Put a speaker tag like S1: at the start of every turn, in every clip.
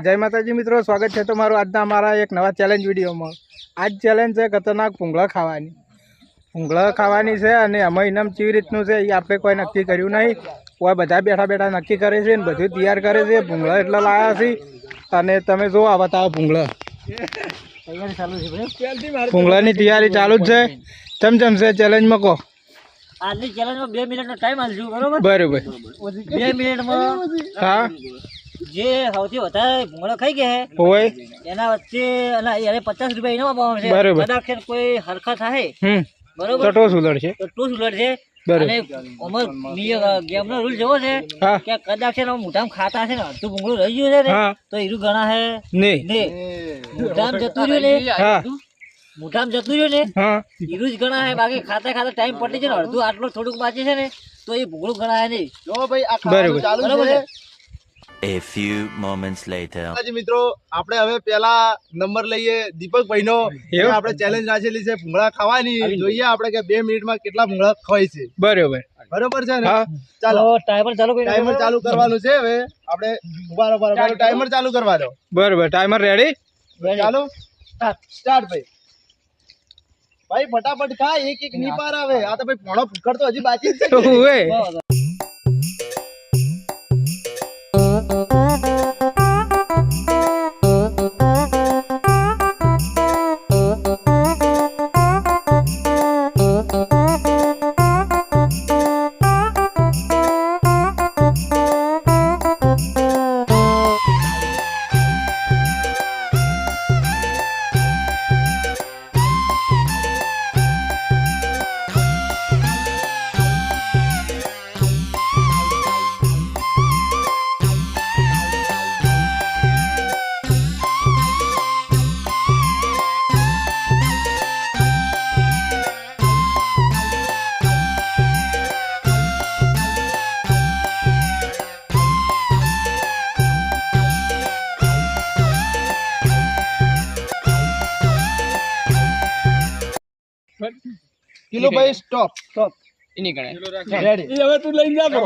S1: જય માતાજી મિત્રો, સ્વાગત છે તમારું આજના અમારા એક નવા ચેલેન્જ વિડીયોમાં। આજ ચેલેન્જ છે ખતરનાક ભૂંગળા ખાવાની છે અને એમાં ઇનામ કેવી રીતનું છે એ આપણે કોઈ નક્કી કર્યું નહીં। કોઈ બધા બેઠા બેઠા નક્કી કરે છે ને બધું તૈયાર કરે છે। ભૂંગળા એટલા લાયા છે અને તમે જો આ બતાવો ભૂંગળા ભૂંગળાની તૈયારી ચાલુ જ છે। ચમચમ છે ચેલેન્જમાં કહો।
S2: આજની ચેલેન્જમાં 2 મિનિટનો ટાઈમ આલજો બરોબર?
S1: બરોબર
S2: 2 મિનિટમાં
S1: હા
S2: જે સૌથી વધારે ભૂંગળા ખાઈ ગયા
S1: હોય
S2: એના વચ્ચે એને 50 રૂપિયા ઇનામ આપવામાં આવશે।
S1: બરોબર
S2: કદાચ કોઈ હરખા થાય બરોબર
S1: તો ટોસ ઉલટશે
S2: તો ટોસ ઉલટશે। અને અમર ગેમનો રૂલ જેવો છે કે કદાચ છે ને મોઢામાં ખાતા છે ને અડધું ભૂંગળું રહી ગયું છે ને તો હીરું ગણા હે નહીં મોઢામાં જતું રહ્યું ને મોઢામાં જતું રહ્યું ને હીરું જ ગણા હે। બાકી ખાતા ખાતા ટાઈમ પડી છે ને અડધું આટલું થોડુંક બાકી છે ને તો એ ભૂંગળું ગણા હે નહીં। જો ભાઈ આ ખાવાનું ચાલુ છે।
S3: A few moments later.
S4: મિત્રો આપણે હવે પેલા નંબર લઈએ દીપકભાઈ નો। આપણે ચેલેન્જ રાખેલી છે ભૂંગળા ખાવાની। જોઈએ આપણે કે 2 મિનિટમાં કેટલા ભૂંગળા ખવાય છે।
S1: બરોબર
S4: છે ને? ચાલો
S2: ટાઈમર
S4: ચાલુ કરવાનું છે। હવે આપણે ઉભા ટાઈમર ચાલુ કરવા દો।
S1: બરોબર ટાઈમર રેડી
S4: ચાલો સ્ટાર્ટ ભાઈ ફટાફટ ખા એક એક ની પાર આવે। આ તો ભાઈ પોણો ભૂખડ તો હજી બાકી જ છે। કિલો ભાઈ સ્ટોપ ઇની ગણે રેડી હવે તું લઈ જા બરો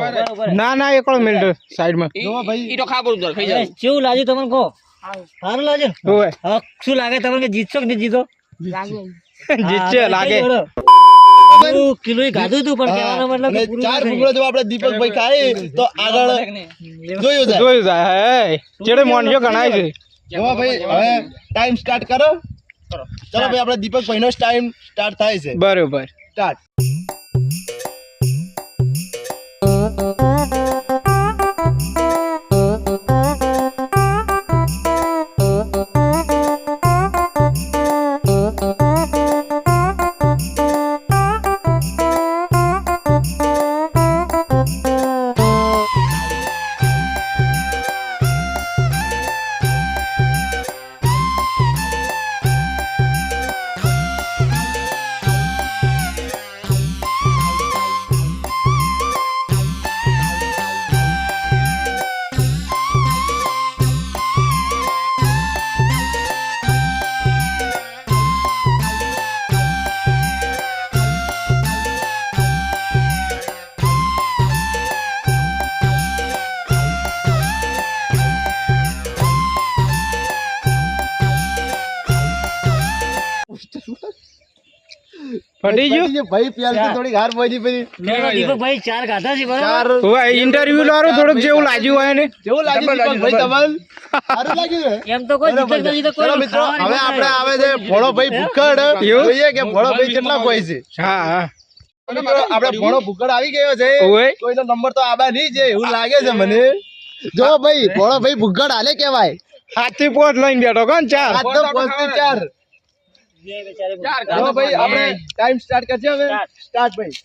S1: ના ના એક મિનિટ સાઈડમાં
S4: જો ભાઈ
S2: ઈ તો ખાબર ઉધર ખાઈ જાય। કેવું લાગ્યું તમને કહો? સારું લાગે
S1: હોય
S2: હવે શું લાગે તમને કે જીતશો કે નહીં જીતો?
S1: જીતશે લાગે
S2: કિલો ગાધું તું પણ કહેવાનો મતલબ કે પૂરું
S4: 4 ભૂંગળા જો આપણે દીપકભાઈ ખાય તો આગળ જોયું
S1: જાય હે ચેડે મોનજો ગણાય છે।
S4: જો ભાઈ હવે ટાઈમ સ્ટાર્ટ કરો। ચલો ભાઈ આપણે દીપકભાઈ નો ટાઈમ સ્ટાર્ટ થાય છે।
S1: બરોબર
S4: સ્ટાર્ટ
S1: ફટી ગયું
S4: ભાઈ પ્યાલ તો થોડી હાર પડી પડી
S2: દીપકભાઈ 4 ગાધા છે બરાબર?
S1: હોય ઇન્ટરવ્યુ લારું થોડુંક જેવું લાગ્યું હોય ને
S4: જેવું લાગ્યું ભાઈ તમને સારું લાગ્યું ને?
S2: એમ તો કોઈ જીતક નથી તો
S4: ચલો
S2: કોઈ
S4: મિત્રો હવે આપણે આવે છે ભોળો ભાઈ ભૂખડ। જોઈએ કે ભોળો ભાઈ કેટલા કોઈ છે।
S1: હા હા
S4: મિત્રો આપણે ભોળો ભૂખડ આવી ગયો છે। કોઈનો નંબર તો આબા નહીં છે એવું લાગે છે મને। જો ભાઈ ભોળો ભાઈ ભૂખડ હાલે કેવાય।
S1: હાથથી પોટ લઈને બેઠો કોણ 4
S4: આ તો 5 થી 4 ચલો ભાઈ આપણે ટાઈમ સ્ટાર્ટ કરશે હવે સ્ટાર્ટ ભાઈ।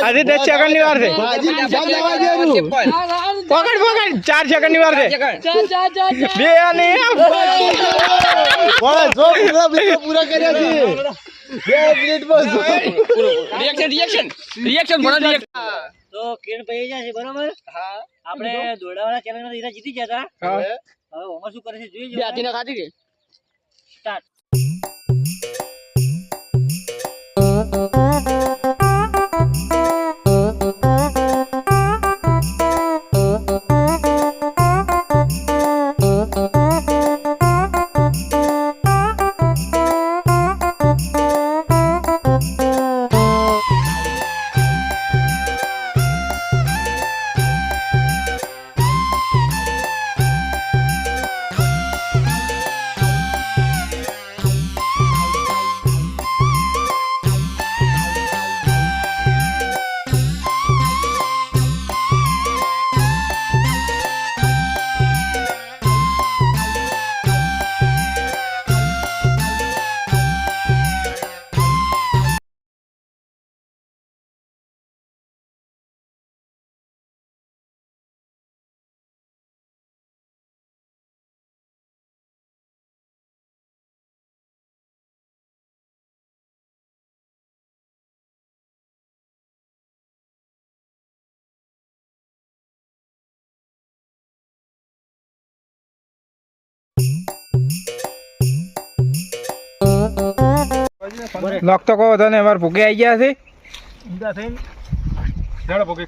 S1: હજી 10 સેકન્ડ ની વાર છે. પકડ 4 સેકન્ડ ની વાર છે. 2 અને
S4: જો પૂરા કર્યા છે 2 મિનિટમાં
S2: તો કિરણ ભાઈ જાય છે બરોબર. આપણે દોડાવાળા ચેલેન્જ માં જીતી ગયા હતા. હવે ઓમાં શું કરે છે જોઈ લો. સ્ટાર્ટ.
S1: લોક તો કહો હતો ને અમારે ભૂખે આવી ગયા છે.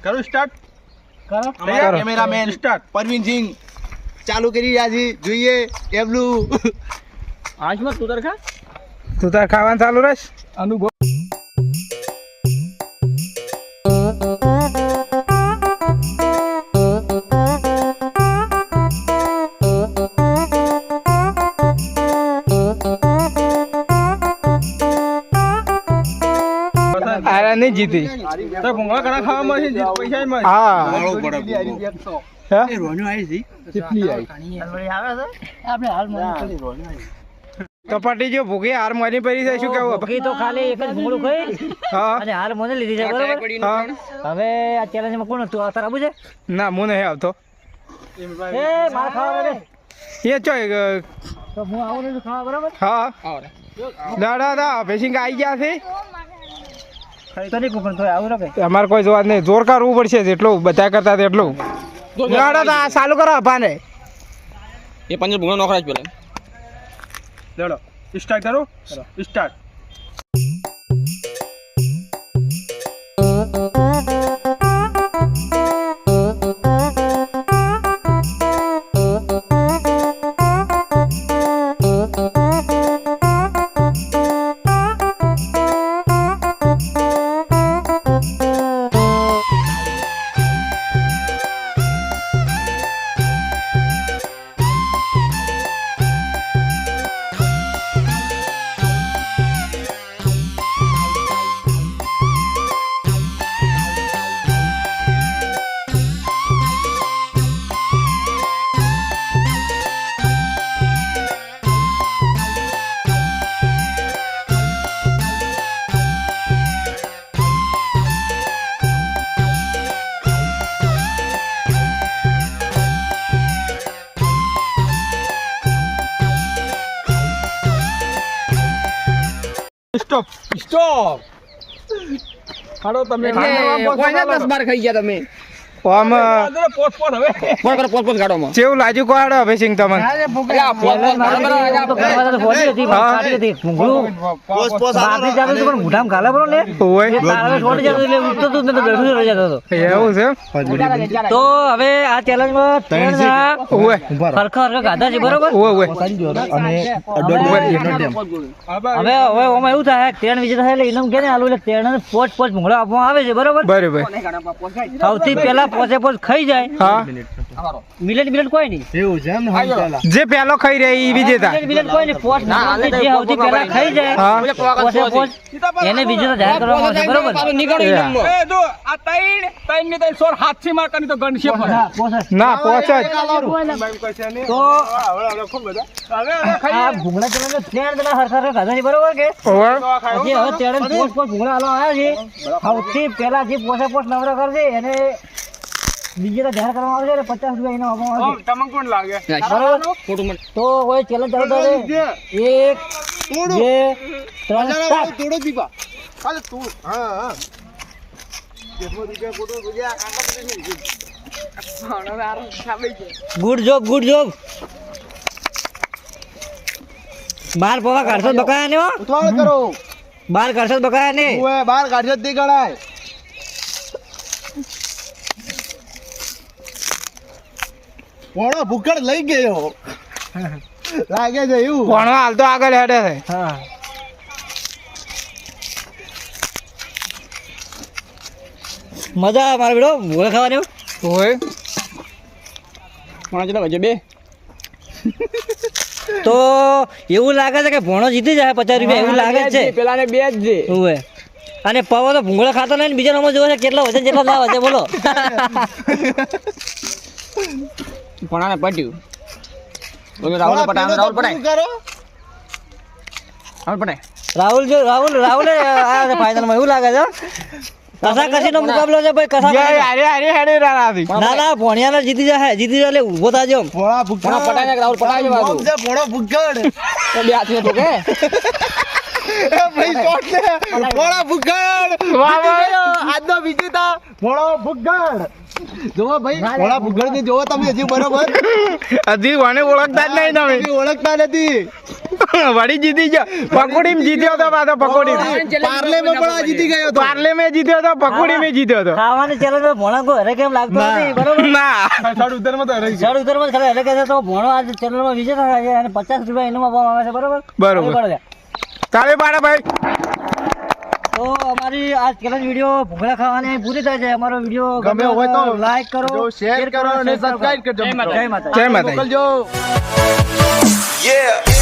S4: કરું સ્ટાર્ટ
S2: કરો.
S4: કેમેરામેન સ્ટાર્ટ પરવીનસિંહ ચાલુ કરી રહ્યા છે. જોઈએ એબલું
S2: આજમાં તું તરખા
S1: તું તાર ખાવાનું ચાલુ રહેશ.
S4: અનુભવ
S1: આરા નહીં જીતી.
S4: ભૂંગળા કડા ખાવામાં છે પૈસા
S1: હા
S2: આપણે હાલ
S1: તો પટી જો ભૂખી હાર મારી પડી છે. શું કેવું?
S2: ભૂખી તો ખાલી એક જ ભૂંગળું ખાઈ
S1: હા
S2: અને હાલ મને લીધી છે બરોબર.
S1: હા
S2: હવે આ ચેલેન્જ માં કોણ હતું? આ તારા આબુ છે?
S1: ના હું નહીં આવતો.
S2: એ માર ખાવા દે.
S1: એ ચોય
S2: તો હું આવું નહીં ખાવા બરોબર.
S1: હા દાદા ભેસિંગ આવી ગયા છે.
S2: તો નહીં કુકણ તો આવું રાખે.
S1: અમારે કોઈ જોવા જ નહીં. જોર કરવું પડશે જેટલું બધા કરતા તેટલું. દાદા ચાલુ કરો અભાને.
S5: એ પંદર ભૂંગળા નોખરા જ પેલા
S4: લેડો સ્ટાર્ટ કરો સ્ટાર્ટ સ્ટોપ સ્ટોપ હાલો તમે
S5: 10-12 ખાઈ ગયા તમે.
S1: આમ
S4: પોત હવે
S5: પોત ગાડોમાં
S1: કેવું લાગ્યું કોડો ભેસિંગ તમને?
S2: મોઢામાં ગાલા બરો ને
S1: ઓય એવું છે.
S2: તો હવે આ ચેલેન્જ માં
S1: ઓય
S2: ખરખર ગાધા છે બરોબર.
S1: ઓય
S2: હવે ઓમાં એવું થાય ટ્રેન વિજેતા થાય એટલે ઇનામ કે ને આલું એટલે ટ્રેન પોચ ભૂંગળા આપવામાં આવે છે બરોબર.
S1: બરોબર
S2: સૌથી પહેલા પોચે પોચ ખાઈ જાય
S1: હા
S2: મિલન કોઈ નહીં.
S4: એવું છે એમ ને? હા, પેલા.
S1: જે પહેલો ખાઈ રહે ઈ વિજેતા.
S2: મિલન કોઈ નહીં. પોસ્ટ નંબરથી જે સૌથી પહેલા ખાઈ જાય
S1: હા.
S2: પોસ્ટ એને બીજું તો જાહેર કરવામાં આવશે બરોબર. હા, પોસ્ટ.
S1: ના પહોંચ જ.
S2: તો આ ભૂંગળા ચલાવને 3 જણા હરખા ખાધા છે બરોબર કે
S1: ઓવે.
S2: હજી હવે તેડે પોસ્ટ ભૂંગળા હાલવા આવ્યા છે. સૌથી પહેલા જે પોસ્ટ નવરો કરશે એને બીજે તો જાહેર કરવામાં આવશે અને 50 રૂપિયા એનો આપવામાં આવશે. બરોબર? તો કોઈ ચેલેન્જ ચાલુ થશે. 1 2 3 સ્ટાર્ટ.
S4: તોડો દીપા. હાલે તું. હા હા. જેવો દીપા ફોટો જોયા.
S2: ગુડ જોબ બાર પવા કાઢશો બકાયા ને હો.
S4: ઉતાવળ કરો.
S2: બાર કાઢશો બકાયા ને.
S4: ઓએ બાર કાઢ્યો જ નહીં ગણાય. પોણો ભૂકડ લઈ ગયો. લાગે છે એવું.
S1: ભણો હાલ તો આગળ હેડે છે.
S2: હા મજા આવે મારો બેડો ભૂંગળા ખાવાની હો.
S1: ઓય.
S5: પણ કેટલા વાગે? 2
S2: તો એવું લાગે છે કે ભોણો જીતી જાય 50 રૂપિયા એવું લાગે જ છે.
S5: પેલા ને 2 જ છે.
S2: ઓવે. અને પવો તો ભૂંગળા ખાતો નહીં ને બીજા નંબર જોવે છે કેટલા વજન જેટલા ના વજે બોલો.
S5: પણ આને પટ્યું. રાહુલ પટાય.
S4: શું કરો?
S2: રાહુલ આ ફાઇનલમાં એવું લાગે છે કસાકસીનો મુકાબલો છે ભાઈ. કસાકસી
S1: હારે હેડે રાણાથી.
S2: ના ભોણિયાને જીતી જાય એટલે ઊભો થાજો.
S4: પોણા ભૂકડ.
S5: પટાય ને રાહુલ પટાય છે બાજુ.
S4: નામ છે પોણો ભૂકડ.
S5: તો 2 હાથથી હતો કે
S4: એ ભાઈ શોટ લે. પોણા ભૂકડ.
S1: વાહ, વાહ.
S4: આજનો વિજેતા પોણો ભૂકડ. જોવો ભાઈ પોણા ભૂકડ ને જોવો તમે હજી બરોબર.
S1: હજી મને ઓળખતા જ નહીં તમે.
S4: હજી ઓળખતા નથી.
S1: વળી જીતી ગયો. પકોડીમાં જીત્યો તો પાછો પકોડી.
S4: પાર્લેમાં પણ આ જીતી ગયો હતો.
S1: પાર્લે મેં જીત્યો તો પકોડી મેં જીત્યો તો.
S2: ખાવાની ચેલેન્જ ભોણા કોઈ હરે કેમ લાગતો નથી બરોબર.
S1: ના.
S2: ચડ ઉતરમાં ખાલી હરે કહે છે તો ભોણો આ ચેનલમાં વિજેતા થાય છે અને 50 રૂપિયા એનામાં આપવામાં આવે છે બરોબર.
S1: બરોબર. તાળી પાડે ભાઈ.
S2: તો અમારી આ ચેલેન્જ વિડીયો ભૂંગળા ખાવાની અહીં પૂરી થાય છે. અમારો વિડીયો
S4: ગમે હોય તો
S2: લાઈક કરો,
S4: શેર કરો અને સબસ્ક્રાઇબ કરજો.
S2: જય માતા.
S1: જય માતા.
S4: મોકલજો.
S3: Yeah.